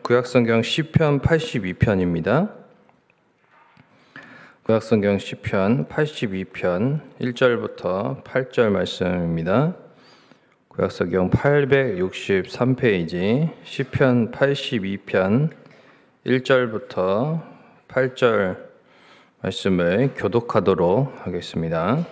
구약성경 시편 82편입니다. 구약성경 시편 82편 1절부터 8절 말씀입니다. 구약성경 863페이지 시편 82편 1절부터 8절 말씀을 교독하도록 하겠습니다.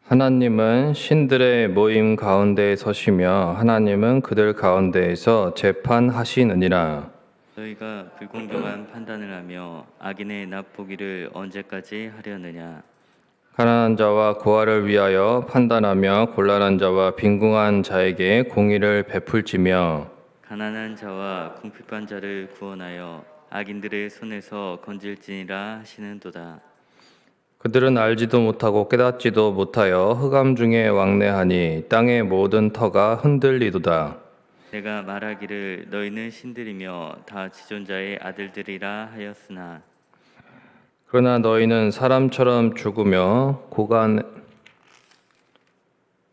하나님은 신들의 모임 가운데에 서시며 하나님은 그들 가운데에서 재판하시느니라. 너희가 불공정한 판단을 하며 악인의 납보기를 언제까지 하려느냐. 가난한 자와 고아를 위하여 판단하며 곤란한 자와 빈궁한 자에게 공의를 베풀지며 가난한 자와 궁핍한 자를 구원하여 악인들의 손에서 건질지니라 하시는도다. 그들은 알지도 못하고 깨닫지도 못하여 흑암 중에 왕래하니 땅의 모든 터가 흔들리도다. 내가 말하기를 너희는 신들이며 다 지존자의 아들들이라 하였으나 그러나 너희는 사람처럼 죽으며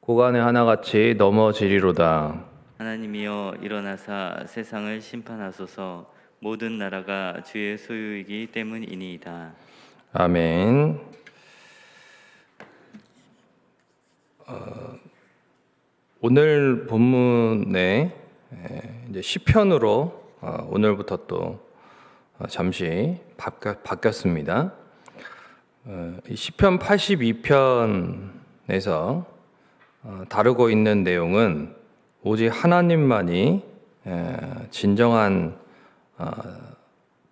고간의 하나같이 넘어지리로다. 하나님이여 일어나사 세상을 심판하소서. 모든 나라가 주의 소유이기 때문이니이다. 아멘. 오늘 본문에 이제 시편으로 오늘부터 또 잠시 바뀌었습니다. 이 시편 82편에서 다루고 있는 내용은 오직 하나님만이 진정한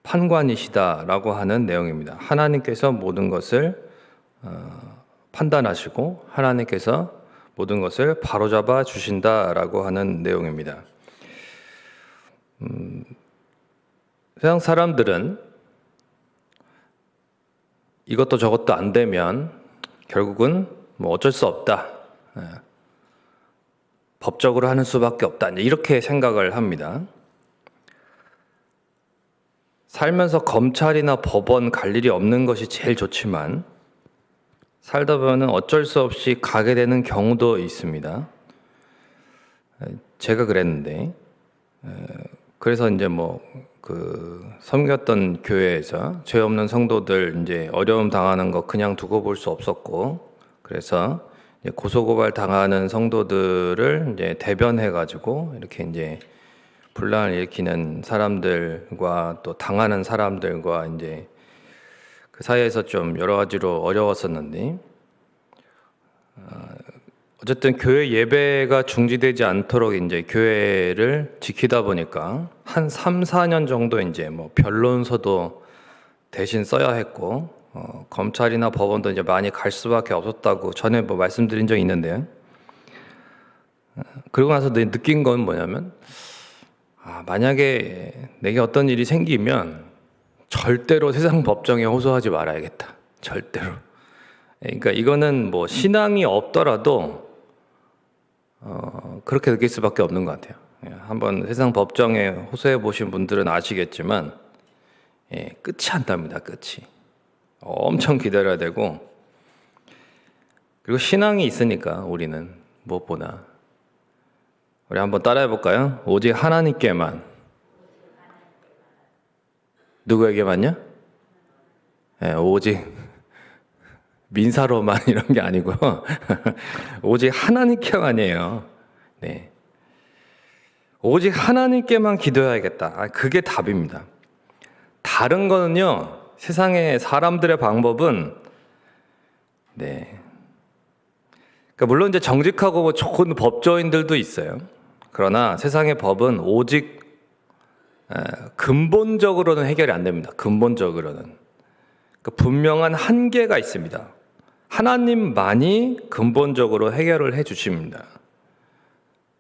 판관이시다라고 하는 내용입니다. 하나님께서 모든 것을 판단하시고 하나님께서 모든 것을 바로잡아 주신다라고 하는 내용입니다. 세상 사람들은 이것도 저것도 안 되면 결국은 뭐 어쩔 수 없다. 법적으로 하는 수밖에 없다. 이렇게 생각을 합니다. 살면서 검찰이나 법원 갈 일이 없는 것이 제일 좋지만 살다 보면 어쩔 수 없이 가게 되는 경우도 있습니다. 제가 그랬는데 그래서 이제 섬겼던 교회에서 죄 없는 성도들 이제 어려움 당하는 거 그냥 두고 볼 수 없었고 그래서 고소고발 당하는 성도들을 이제 대변해 가지고 이렇게 이제 분란을 일으키는 사람들과 또 당하는 사람들과 이제 그 사이에서 좀 여러 가지로 어려웠었는데 어쨌든 교회 예배가 중지되지 않도록 이제 교회를 지키다 보니까 한 3, 4년 정도 이제 변론서도 대신 써야 했고 검찰이나 법원도 이제 많이 갈 수밖에 없었다고 전에 말씀드린 적이 있는데요. 그러고 나서 느낀 건 뭐냐면 만약에 내게 어떤 일이 생기면 절대로 세상 법정에 호소하지 말아야겠다. 절대로. 그러니까 이거는 신앙이 없더라도 그렇게 느낄 수밖에 없는 것 같아요. 한번 세상 법정에 호소해 보신 분들은 아시겠지만 끝이 안 납니다. 끝이. 엄청 기다려야 되고 그리고 신앙이 있으니까 우리는 무엇보다 우리 한번 따라해 볼까요? 오직 하나님께만. 누구에게만요? 오직 민사로만 이런 게 아니고요. 오직 하나님께만이에요. 네. 오직 하나님께만 기도해야겠다. 그게 답입니다. 다른 거는요. 세상의 사람들의 방법은 그러니까 물론 이제 정직하고 좋은 법조인들도 있어요. 그러나 세상의 법은 오직 근본적으로는 해결이 안 됩니다. 근본적으로는. 분명한 한계가 있습니다. 하나님만이 근본적으로 해결을 해 주십니다.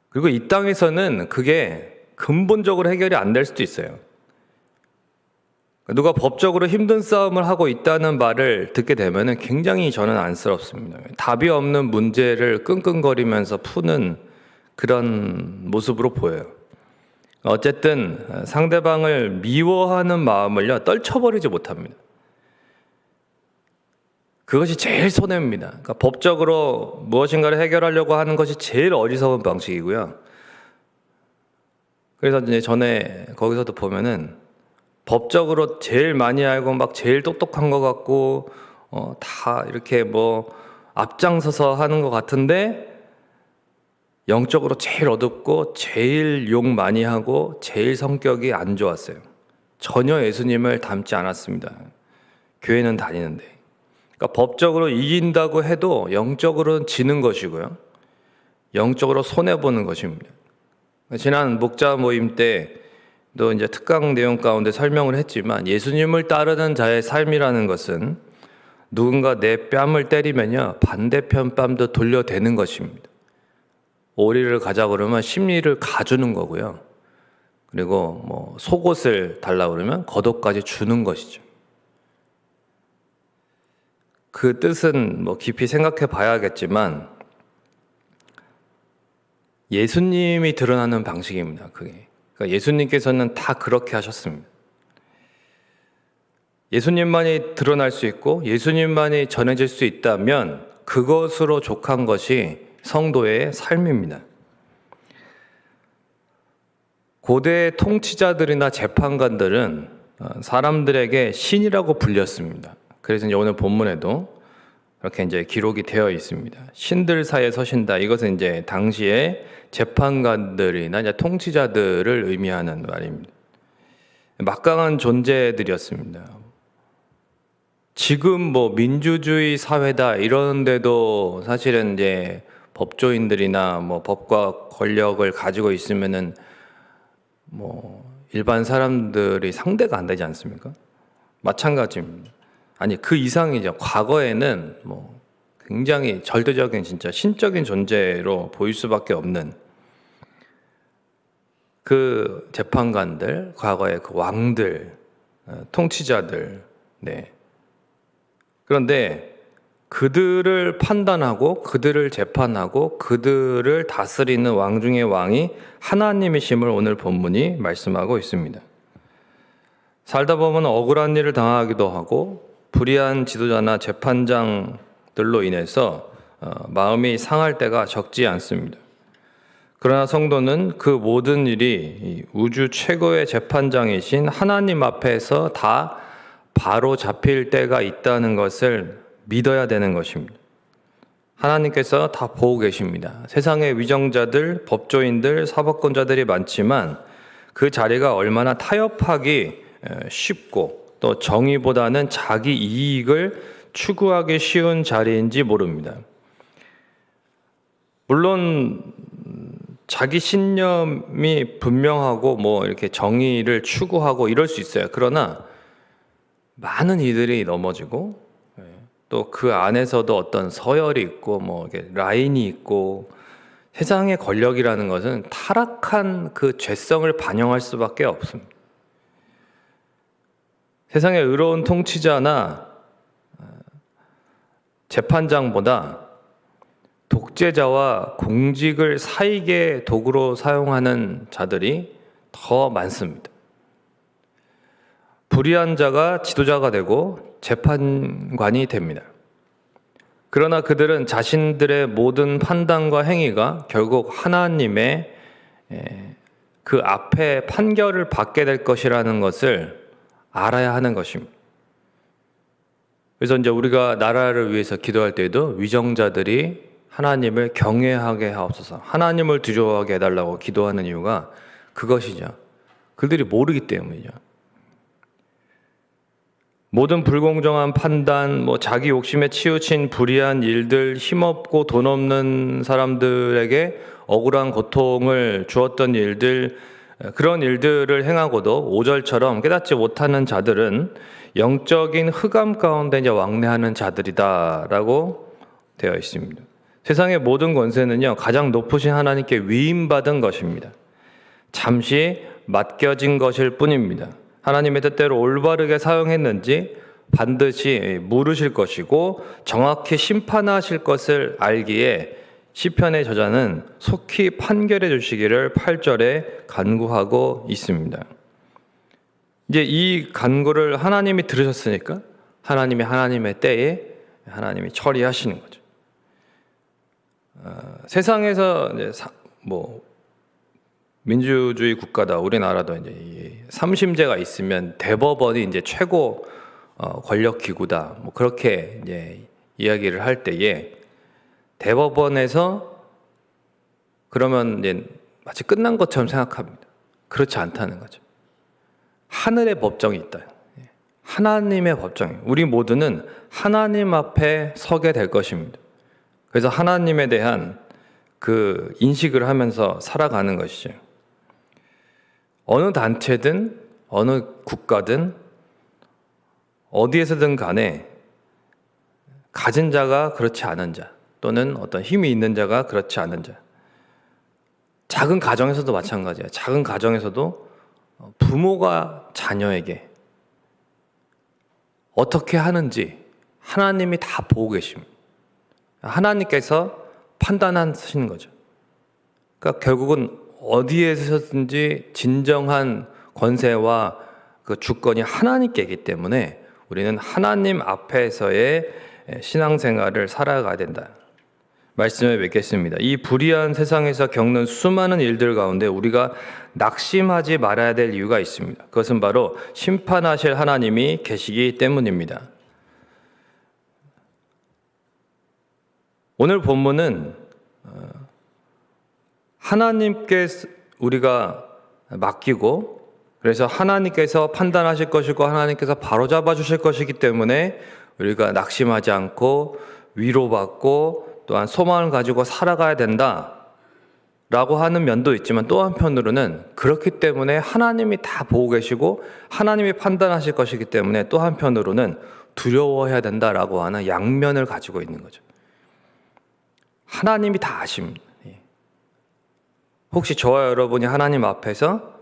그리고 이 땅에서는 그게 근본적으로 해결이 안 될 수도 있어요. 누가 법적으로 힘든 싸움을 하고 있다는 말을 듣게 되면 굉장히 저는 안쓰럽습니다. 답이 없는 문제를 끙끙거리면서 푸는 그런 모습으로 보여요. 어쨌든 상대방을 미워하는 마음을요 떨쳐버리지 못합니다. 그것이 제일 손해입니다. 그러니까 법적으로 무엇인가를 해결하려고 하는 것이 제일 어리석은 방식이고요. 그래서 이제 전에 거기서도 보면은 법적으로 제일 많이 알고 막 제일 똑똑한 것 같고 다 이렇게 뭐 앞장서서 하는 것 같은데 영적으로 제일 어둡고 제일 욕 많이 하고 제일 성격이 안 좋았어요. 전혀 예수님을 닮지 않았습니다. 교회는 다니는데. 그러니까 법적으로 이긴다고 해도 영적으로는 지는 것이고요. 영적으로 손해보는 것입니다. 지난 목자 모임 때도 이제 특강 내용 가운데 설명을 했지만 예수님을 따르는 자의 삶이라는 것은 누군가 내 뺨을 때리면요 반대편 뺨도 돌려대는 것입니다. 오리를 가자 그러면 심리를 가주는 거고요. 그리고 뭐 속옷을 달라 그러면 겉옷까지 주는 것이죠. 그 뜻은 뭐 깊이 생각해 봐야겠지만 예수님이 드러나는 방식입니다. 그게. 그러니까 예수님께서는 다 그렇게 하셨습니다. 예수님만이 드러날 수 있고 예수님만이 전해질 수 있다면 그것으로 족한 것이 성도의 삶입니다. 고대 통치자들이나 재판관들은 사람들에게 신이라고 불렸습니다. 그래서 이제 오늘 본문에도 이렇게 이제 기록이 되어 있습니다. 신들 사이에 서신다. 이것은 이제 당시에 재판관들이나 이제 통치자들을 의미하는 말입니다. 막강한 존재들이었습니다. 지금 뭐 민주주의 사회다 이러는데도 사실은 이제 법조인들이나 뭐 법과 권력을 가지고 있으면은 뭐 일반 사람들이 상대가 안 되지 않습니까? 마찬가지입니다. 아니 그 이상이죠. 과거에는 뭐 굉장히 절대적인 진짜 신적인 존재로 보일 수밖에 없는 그 재판관들, 과거의 그 왕들, 통치자들, 네. 그런데 그들을 판단하고 그들을 재판하고 그들을 다스리는 왕 중의 왕이 하나님이심을 오늘 본문이 말씀하고 있습니다. 살다 보면 억울한 일을 당하기도 하고 불의한 지도자나 재판장들로 인해서 마음이 상할 때가 적지 않습니다. 그러나 성도는 그 모든 일이 우주 최고의 재판장이신 하나님 앞에서 다 바로 잡힐 때가 있다는 것을 믿어야 되는 것입니다. 하나님께서 다 보고 계십니다. 세상에 위정자들, 법조인들, 사법권자들이 많지만 그 자리가 얼마나 타협하기 쉽고 또 정의보다는 자기 이익을 추구하기 쉬운 자리인지 모릅니다. 물론 자기 신념이 분명하고 뭐 이렇게 정의를 추구하고 이럴 수 있어요. 그러나 많은 이들이 넘어지고 또 그 안에서도 어떤 서열이 있고 뭐 이렇게 라인이 있고 세상의 권력이라는 것은 타락한 그 죄성을 반영할 수밖에 없습니다. 세상의 의로운 통치자나 재판장보다 독재자와 공직을 사익의 도구로 사용하는 자들이 더 많습니다. 불의한 자가 지도자가 되고 재판관이 됩니다. 그러나 그들은 자신들의 모든 판단과 행위가 결국 하나님의 그 앞에 판결을 받게 될 것이라는 것을 알아야 하는 것입니다. 그래서 이제 우리가 나라를 위해서 기도할 때에도 위정자들이 하나님을 경외하게 하옵소서, 하나님을 두려워하게 해달라고 기도하는 이유가 그것이죠. 그들이 모르기 때문이죠. 모든 불공정한 판단, 뭐 자기 욕심에 치우친 불의한 일들, 힘없고 돈 없는 사람들에게 억울한 고통을 주었던 일들, 그런 일들을 행하고도 5절처럼 깨닫지 못하는 자들은 영적인 흑암 가운데 이제 왕래하는 자들이다라고 되어 있습니다. 세상의 모든 권세는요, 가장 높으신 하나님께 위임받은 것입니다. 잠시 맡겨진 것일 뿐입니다. 하나님의 뜻대로 올바르게 사용했는지 반드시 물으실 것이고 정확히 심판하실 것을 알기에 시편의 저자는 속히 판결해 주시기를 8절에 간구하고 있습니다. 이제 이 간구를 하나님이 들으셨으니까 하나님의 때에 하나님이 처리하시는 거죠. 세상에서 민주주의 국가다. 우리나라도 이제 이 삼심제가 있으면 대법원이 이제 최고 권력 기구다. 뭐 그렇게 이제 이야기를 할 때에 대법원에서 그러면 이제 마치 끝난 것처럼 생각합니다. 그렇지 않다는 거죠. 하늘의 법정이 있다. 하나님의 법정. 우리 모두는 하나님 앞에 서게 될 것입니다. 그래서 하나님에 대한 그 인식을 하면서 살아가는 것이죠. 어느 단체든 어느 국가든 어디에서든 간에 가진 자가 그렇지 않은 자 또는 어떤 힘이 있는 자가 그렇지 않은 자, 작은 가정에서도 마찬가지예요. 작은 가정에서도 부모가 자녀에게 어떻게 하는지 하나님이 다 보고 계십니다. 하나님께서 판단하시는 거죠. 그러니까 결국은 어디에서든지 진정한 권세와 그 주권이 하나님께 있기 때문에 우리는 하나님 앞에서의 신앙생활을 살아가야 된다. 말씀을 맺겠습니다. 이 불의한 세상에서 겪는 수많은 일들 가운데 우리가 낙심하지 말아야 될 이유가 있습니다. 그것은 바로 심판하실 하나님이 계시기 때문입니다. 오늘 본문은 하나님께 우리가 맡기고 그래서 하나님께서 판단하실 것이고 하나님께서 바로잡아 주실 것이기 때문에 우리가 낙심하지 않고 위로받고 또한 소망을 가지고 살아가야 된다라고 하는 면도 있지만 또 한편으로는 그렇기 때문에 하나님이 다 보고 계시고 하나님이 판단하실 것이기 때문에 또 한편으로는 두려워해야 된다라고 하는 양면을 가지고 있는 거죠. 하나님이 다 아십니다. 혹시 저와 여러분이 하나님 앞에서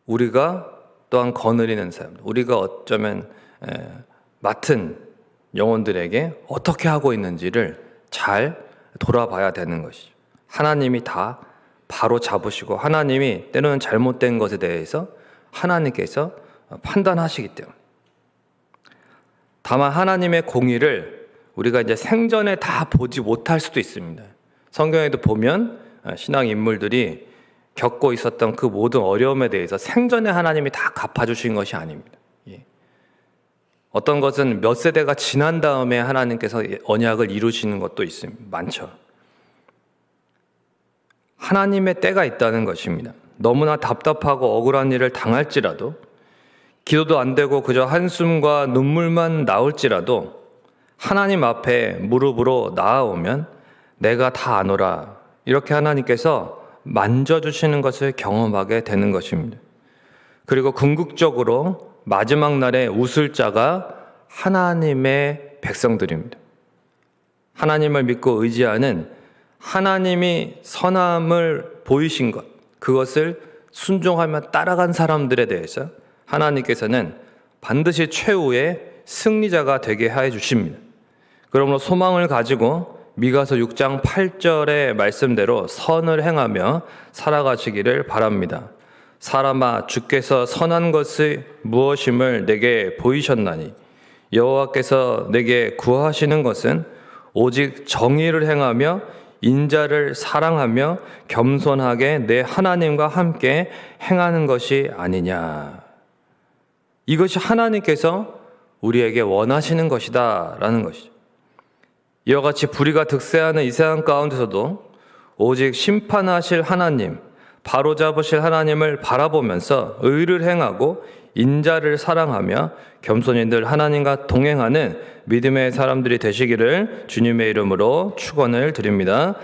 우리가 또한 거느리는 사람, 우리가 어쩌면 맡은 영혼들에게 어떻게 하고 있는지를 잘 돌아봐야 되는 것이죠. 하나님이 다 바로 잡으시고 하나님이 때로는 잘못된 것에 대해서 하나님께서 판단하시기 때문에 다만 하나님의 공의를 우리가 이제 생전에 다 보지 못할 수도 있습니다. 성경에도 보면 신앙 인물들이 겪고 있었던 그 모든 어려움에 대해서 생전에 하나님이 다 갚아주신 것이 아닙니다. 어떤 것은 몇 세대가 지난 다음에 하나님께서 언약을 이루시는 것도 있습니다. 많죠. 하나님의 때가 있다는 것입니다. 너무나 답답하고 억울한 일을 당할지라도 기도도 안 되고 그저 한숨과 눈물만 나올지라도 하나님 앞에 무릎으로 나아오면 내가 다 아노라 이렇게 하나님께서 만져주시는 것을 경험하게 되는 것입니다. 그리고 궁극적으로 마지막 날에 웃을 자가 하나님의 백성들입니다. 하나님을 믿고 의지하는 하나님이 선함을 보이신 것, 그것을 순종하며 따라간 사람들에 대해서 하나님께서는 반드시 최후의 승리자가 되게 해 주십니다. 그러므로 소망을 가지고 미가서 6장 8절의 말씀대로 선을 행하며 살아가시기를 바랍니다. 사람아 주께서 선한 것이 무엇임을 내게 보이셨나니 여호와께서 내게 구하시는 것은 오직 정의를 행하며 인자를 사랑하며 겸손하게 내 하나님과 함께 행하는 것이 아니냐. 이것이 하나님께서 우리에게 원하시는 것이다 라는 것이죠. 이와 같이 불의가 득세하는 이 세상 가운데서도 오직 심판하실 하나님, 바로잡으실 하나님을 바라보면서 의를 행하고 인자를 사랑하며 겸손히 늘 하나님과 동행하는 믿음의 사람들이 되시기를 주님의 이름으로 축원을 드립니다.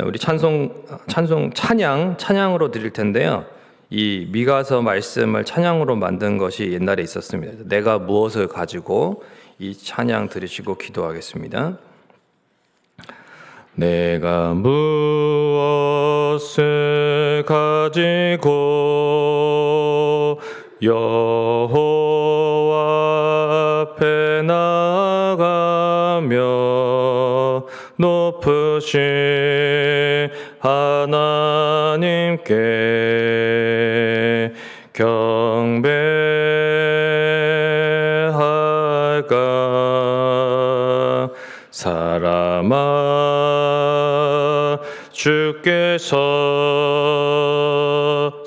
우리 찬양으로 드릴 텐데요. 이 미가서 말씀을 찬양으로 만든 것이 옛날에 있었습니다. 내가 무엇을 가지고 이 찬양 들으시고 기도하겠습니다. 내가 무엇을 가지고 여호와 앞에 나가며 높으신 하나님께 경배할까. 사람아 주께서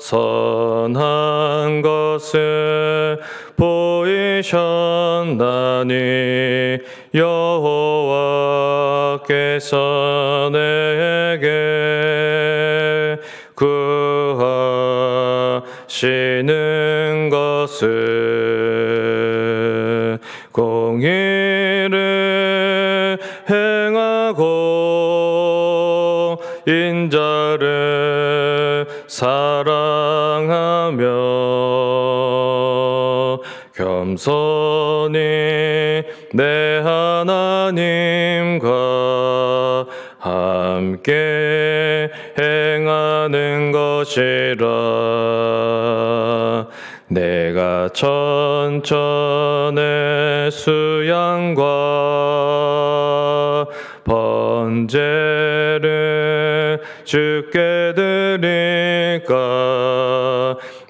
선한 것을 보이셨나니 여호와께서 내게 구하시는 것을 공의를 행하고 인자를 사랑하며 겸손히 내 하나님과 함께 행하는 것이라. 내가 천천의 수양과 번제를 주께 드릴까.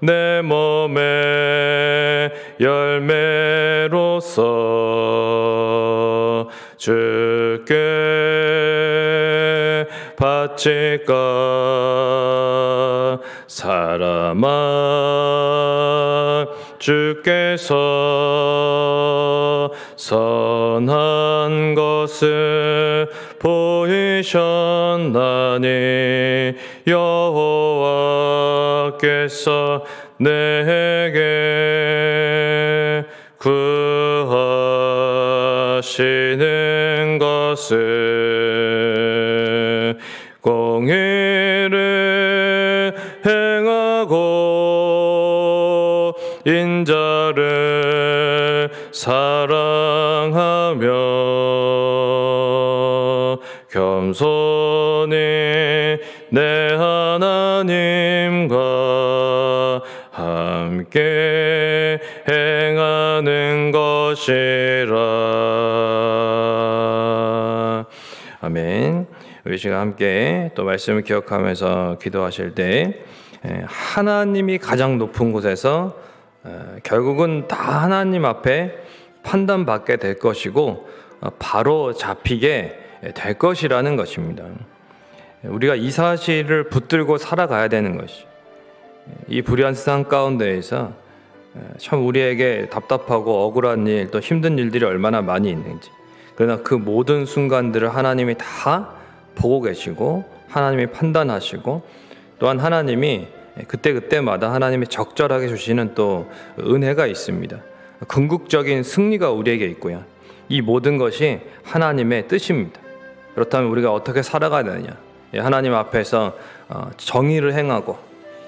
내 몸의 열매로서 주께 바칠까. 사람아, 주께서 선한 것을 보이셨나니 여호와께서 내게 구하시는 것을 공의를 행하고 인자를 사랑하며 겸손히 내 하나님과 함께 행하는 것이라. 아멘. 우리 시간 함께 또 말씀을 기억하면서 기도하실 때 하나님이 가장 높은 곳에서 결국은 다 하나님 앞에 판단받게 될 것이고 바로 잡히게 될 것이라는 것입니다. 우리가 이 사실을 붙들고 살아가야 되는 것이, 이 불의한 세상 가운데에서 참 우리에게 답답하고 억울한 일, 또 힘든 일들이 얼마나 많이 있는지, 그러나 그 모든 순간들을 하나님이 다 보고 계시고 하나님이 판단하시고 또한 하나님이 그때그때마다 하나님이 적절하게 주시는 또 은혜가 있습니다. 궁극적인 승리가 우리에게 있고요. 이 모든 것이 하나님의 뜻입니다. 그렇다면 우리가 어떻게 살아가야 되느냐? 하나님 앞에서 정의를 행하고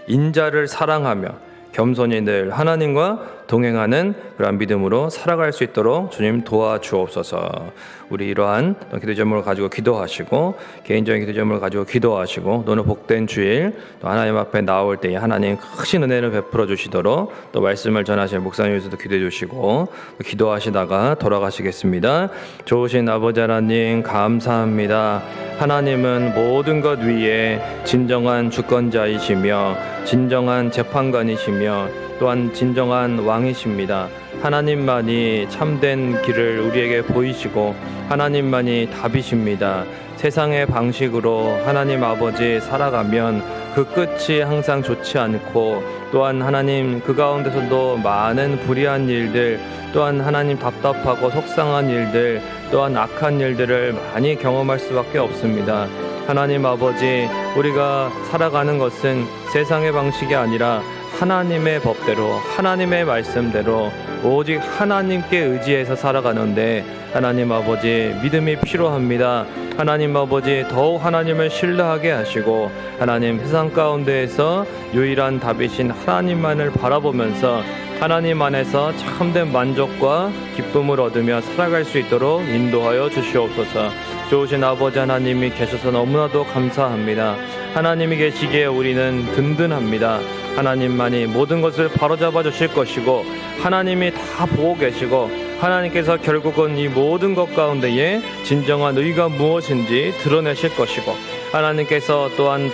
인자를 사랑하며 겸손히 늘 하나님과 동행하는 그런 믿음으로 살아갈 수 있도록 주님 도와주옵소서. 우리 이러한 기도 제목을 가지고 기도하시고 개인적인 기도 제목을 가지고 기도하시고 오늘 복된 주일 또 하나님 앞에 나올 때에 하나님 크신 은혜를 베풀어 주시도록 또 말씀을 전하실 목사님께서도 기도해 주시고 기도하시다가 돌아가시겠습니다. 좋으신 아버지 하나님 감사합니다. 하나님은 모든 것 위에 진정한 주권자이시며 진정한 재판관이시며 또한 진정한 왕이십니다. 하나님만이 참된 길을 우리에게 보이시고 하나님만이 답이십니다. 세상의 방식으로 하나님 아버지 살아가면 그 끝이 항상 좋지 않고 또한 하나님 그 가운데서도 많은 불의한 일들 또한 하나님 답답하고 속상한 일들 또한 악한 일들을 많이 경험할 수밖에 없습니다. 하나님 아버지, 우리가 살아가는 것은 세상의 방식이 아니라 하나님의 법대로 하나님의 말씀대로 오직 하나님께 의지해서 살아가는데 하나님 아버지 믿음이 필요합니다. 하나님 아버지 더욱 하나님을 신뢰하게 하시고 하나님 세상 가운데에서 유일한 답이신 하나님만을 바라보면서 하나님 안에서 참된 만족과 기쁨을 얻으며 살아갈 수 있도록 인도하여 주시옵소서. 좋으신 아버지 하나님이 계셔서 너무나도 감사합니다. 하나님이 계시기에 우리는 든든합니다. 하나님만이 모든 것을 바로잡아 주실 것이고 하나님이 다 보고 계시고 하나님께서 결국은 이 모든 것 가운데에 진정한 의가 무엇인지 드러내실 것이고 하나님께서 또한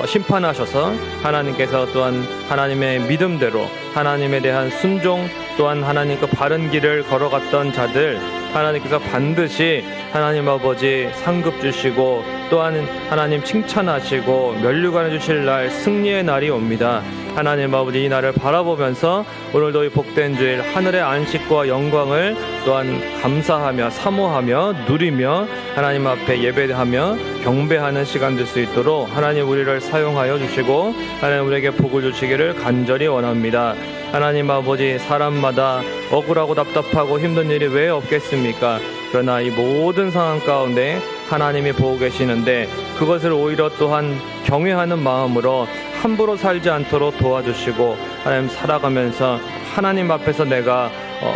심판하셔서 하나님께서 또한 하나님의 믿음대로 하나님에 대한 순종 또한 하나님과 바른 길을 걸어갔던 자들 하나님께서 반드시 하나님 아버지 상급 주시고 또한 하나님 칭찬하시고 면류관을 주실 날, 승리의 날이 옵니다. 하나님 아버지 이 날을 바라보면서 오늘도 이 복된 주일 하늘의 안식과 영광을 또한 감사하며 사모하며 누리며 하나님 앞에 예배하며 경배하는 시간 될 수 있도록 하나님 우리를 사용하여 주시고 하나님 우리에게 복을 주시기를 간절히 원합니다. 하나님 아버지, 사람마다 억울하고 답답하고 힘든 일이 왜 없겠습니까? 그러나 이 모든 상황 가운데 하나님이 보고 계시는데 그것을 오히려 또한 경외하는 마음으로 함부로 살지 않도록 도와주시고 하나님 살아가면서 하나님 앞에서 내가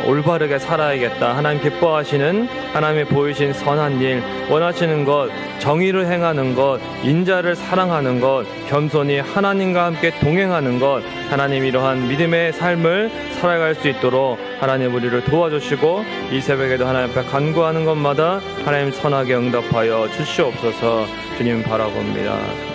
올바르게 살아야겠다. 하나님 기뻐하시는, 하나님이 보이신 선한 일, 원하시는 것, 정의를 행하는 것, 인자를 사랑하는 것, 겸손히 하나님과 함께 동행하는 것, 하나님 이러한 믿음의 삶을 살아갈 수 있도록 하나님 우리를 도와주시고 이 새벽에도 하나님 앞에 간구하는 것마다 하나님 선하게 응답하여 주시옵소서. 주님 바라봅니다.